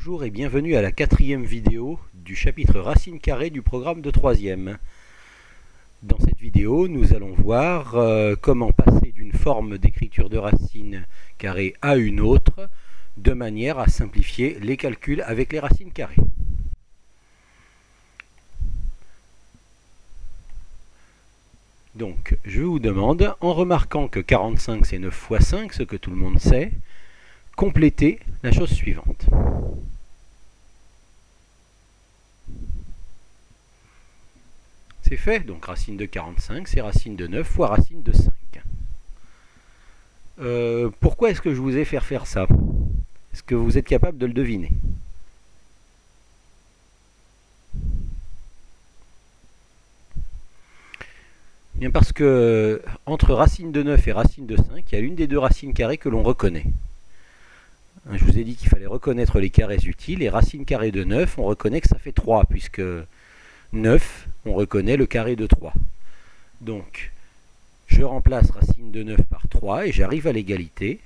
Bonjour et bienvenue à la 4e vidéo du chapitre racine carrée du programme de 3e. Dans cette vidéo, nous allons voir comment passer d'une forme d'écriture de racine carrée à une autre, de manière à simplifier les calculs avec les racines carrées. Donc, je vous demande, en remarquant que 45 c'est 9 fois 5, ce que tout le monde sait, complétez la chose suivante. C'est fait, donc racine de 45, c'est racine de 9 fois racine de 5. Pourquoi est-ce que je vous ai fait faire ça? Est-ce que vous êtes capable de le deviner? Bien parce que entre racine de 9 et racine de 5, il y a l'une des deux racines carrées que l'on reconnaît. Je vous ai dit qu'il fallait reconnaître les carrés utiles, et racine carrée de 9, on reconnaît que ça fait 3, puisque 9, on reconnaît le carré de 3. Donc, je remplace racine de 9 par 3, et j'arrive à l'égalité.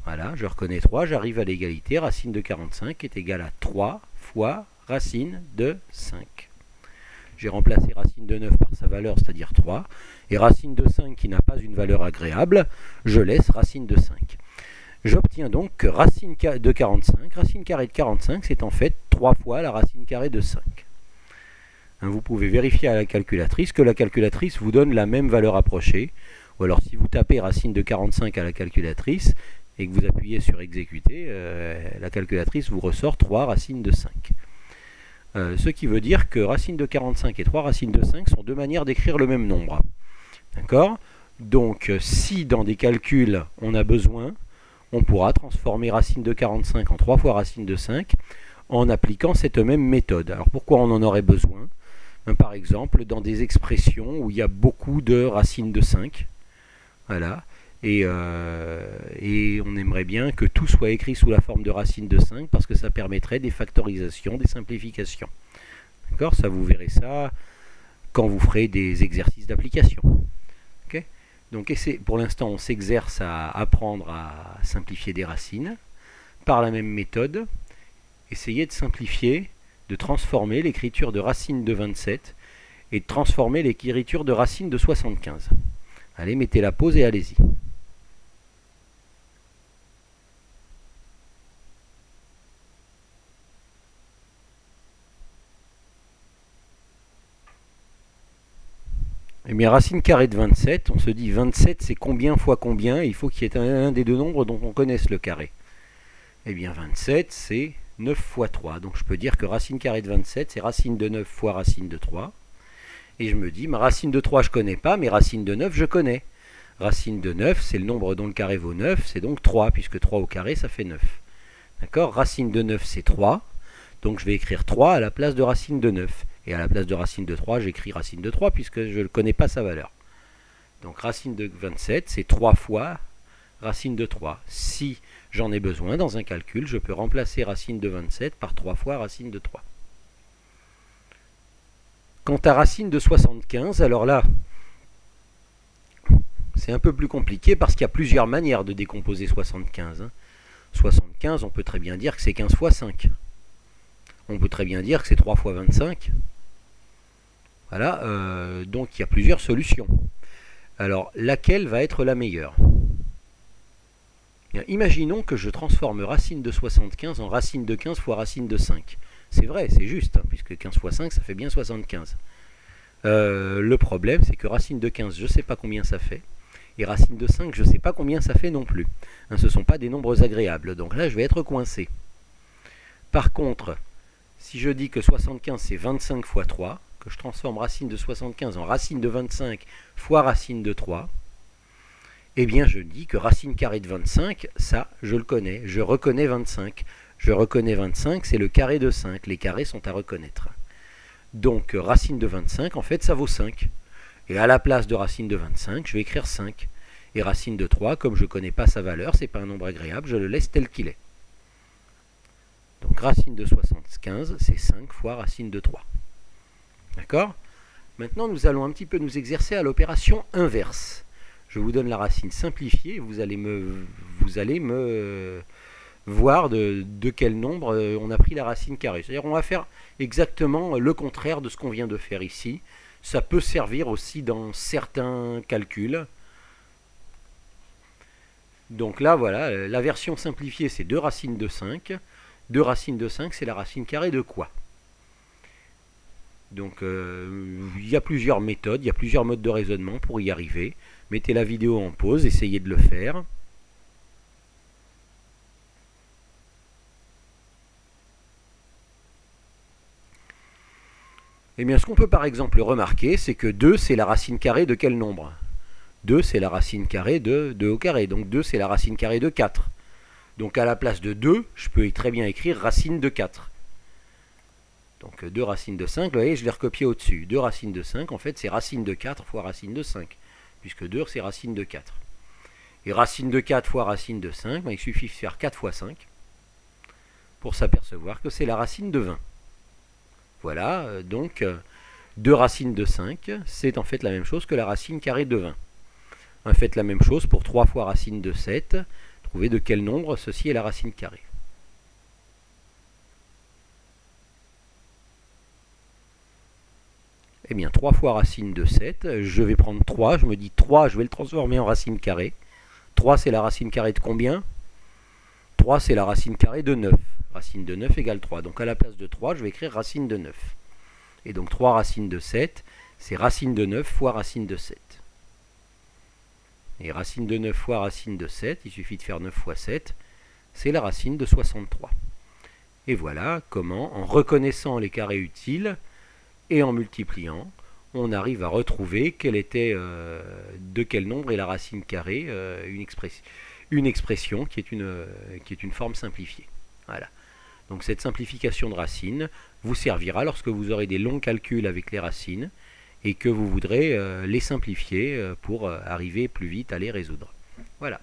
Voilà, je reconnais 3, j'arrive à l'égalité. Racine de 45 est égale à 3 fois racine de 5. J'ai remplacé racine de 9 par sa valeur, c'est-à-dire 3, et racine de 5 qui n'a pas une valeur agréable, je laisse racine de 5. J'obtiens donc que racine de 45, racine carrée de 45, c'est en fait 3 fois la racine carrée de 5. Vous pouvez vérifier à la calculatrice que la calculatrice vous donne la même valeur approchée, ou alors si vous tapez racine de 45 à la calculatrice et que vous appuyez sur exécuter, la calculatrice vous ressort 3 racines de 5. Ce qui veut dire que racine de 45 et 3 racines de 5 sont deux manières d'écrire le même nombre. D'accord? Donc si dans des calculs on a besoin, on pourra transformer racine de 45 en 3 fois racine de 5 en appliquant cette même méthode. Alors pourquoi on en aurait besoin? Par exemple, dans des expressions où il y a beaucoup de racines de 5. Voilà. Et on aimerait bien que tout soit écrit sous la forme de racine de 5 parce que ça permettrait des factorisations, des simplifications. D'accord? Ça, vous verrez ça quand vous ferez des exercices d'application. Okay? Donc pour l'instant, on s'exerce à apprendre à simplifier des racines. Par la même méthode, essayez de simplifier, de transformer l'écriture de racine de 27 et de transformer l'écriture de racine de 75. Allez, mettez la pause et allez-y. Eh bien, racine carrée de 27, on se dit 27 c'est combien fois combien, il faut qu'il y ait un des deux nombres dont on connaisse le carré. Eh bien 27 c'est 9 fois 3, donc je peux dire que racine carrée de 27 c'est racine de 9 fois racine de 3. Et je me dis, ma racine de 3 je ne connais pas, mais racine de 9 je connais. Racine de 9 c'est le nombre dont le carré vaut 9, c'est donc 3, puisque 3 au carré ça fait 9. D'accord? Racine de 9 c'est 3, donc je vais écrire 3 à la place de racine de 9. Et à la place de racine de 3, j'écris racine de 3 puisque je ne connais pas sa valeur. Donc racine de 27, c'est 3 fois racine de 3. Si j'en ai besoin dans un calcul, je peux remplacer racine de 27 par 3 fois racine de 3. Quant à racine de 75, alors là, c'est un peu plus compliqué parce qu'il y a plusieurs manières de décomposer 75. 75, on peut très bien dire que c'est 15 fois 5. On peut très bien dire que c'est 3 fois 25. Voilà, donc il y a plusieurs solutions. Alors, laquelle va être la meilleure? Bien, imaginons que je transforme racine de 75 en racine de 15 fois racine de 5. C'est vrai, c'est juste, puisque 15 fois 5, ça fait bien 75. Le problème, c'est que racine de 15, je ne sais pas combien ça fait. Et racine de 5, je ne sais pas combien ça fait non plus. Ce ne sont pas des nombres agréables. Donc là, je vais être coincé. Par contre, si je dis que 75, c'est 25 fois 3, que je transforme racine de 75 en racine de 25 fois racine de 3, eh bien je dis que racine carrée de 25, ça, je le connais. Je reconnais 25. Je reconnais 25, c'est le carré de 5. Les carrés sont à reconnaître. Donc racine de 25, en fait, ça vaut 5. Et à la place de racine de 25, je vais écrire 5. Et racine de 3, comme je ne connais pas sa valeur, c'est pas un nombre agréable, je le laisse tel qu'il est. Donc racine de 75, c'est 5 fois racine de 3. D'accord? Maintenant, nous allons un petit peu nous exercer à l'opération inverse. Je vous donne la racine simplifiée, vous allez me voir de quel nombre on a pris la racine carrée. C'est-à-dire on va faire exactement le contraire de ce qu'on vient de faire ici. Ça peut servir aussi dans certains calculs. Donc là, voilà, la version simplifiée, c'est 2 racines de 5. 2 racines de 5, c'est la racine carrée de quoi? Donc il y a plusieurs méthodes, il y a plusieurs modes de raisonnement pour y arriver. Mettez la vidéo en pause, essayez de le faire. Eh bien, ce qu'on peut par exemple remarquer, c'est que 2, c'est la racine carrée de quel nombre? 2, c'est la racine carrée de 2 au carré. Donc 2, c'est la racine carrée de 4. Donc à la place de 2, je peux très bien écrire racine de 4. Donc 2 racines de 5, vous voyez, je l'ai recopié au-dessus. 2 racines de 5, en fait, c'est racine de 4 fois racine de 5. Puisque 2, c'est racine de 4. Et racine de 4 fois racine de 5, il suffit de faire 4 fois 5 pour s'apercevoir que c'est la racine de 20. Voilà, donc 2 racines de 5, c'est en fait la même chose que la racine carrée de 20. Faites la même chose pour 3 fois racine de 7. Trouvez de quel nombre ceci est la racine carrée. Eh bien, 3 fois racine de 7, je vais prendre 3, je me dis 3, je vais le transformer en racine carrée. 3, c'est la racine carrée de combien? 3, c'est la racine carrée de 9. Racine de 9 égale 3. Donc à la place de 3, je vais écrire racine de 9. Et donc 3 racines de 7, c'est racine de 9 fois racine de 7. Et racine de 9 fois racine de 7, il suffit de faire 9 fois 7, c'est la racine de 63. Et voilà comment, en reconnaissant les carrés utiles et en multipliant, on arrive à retrouver de quel nombre est la racine carrée, une expression qui est une forme simplifiée. Voilà. Donc cette simplification de racines vous servira lorsque vous aurez des longs calculs avec les racines et que vous voudrez les simplifier pour arriver plus vite à les résoudre. Voilà.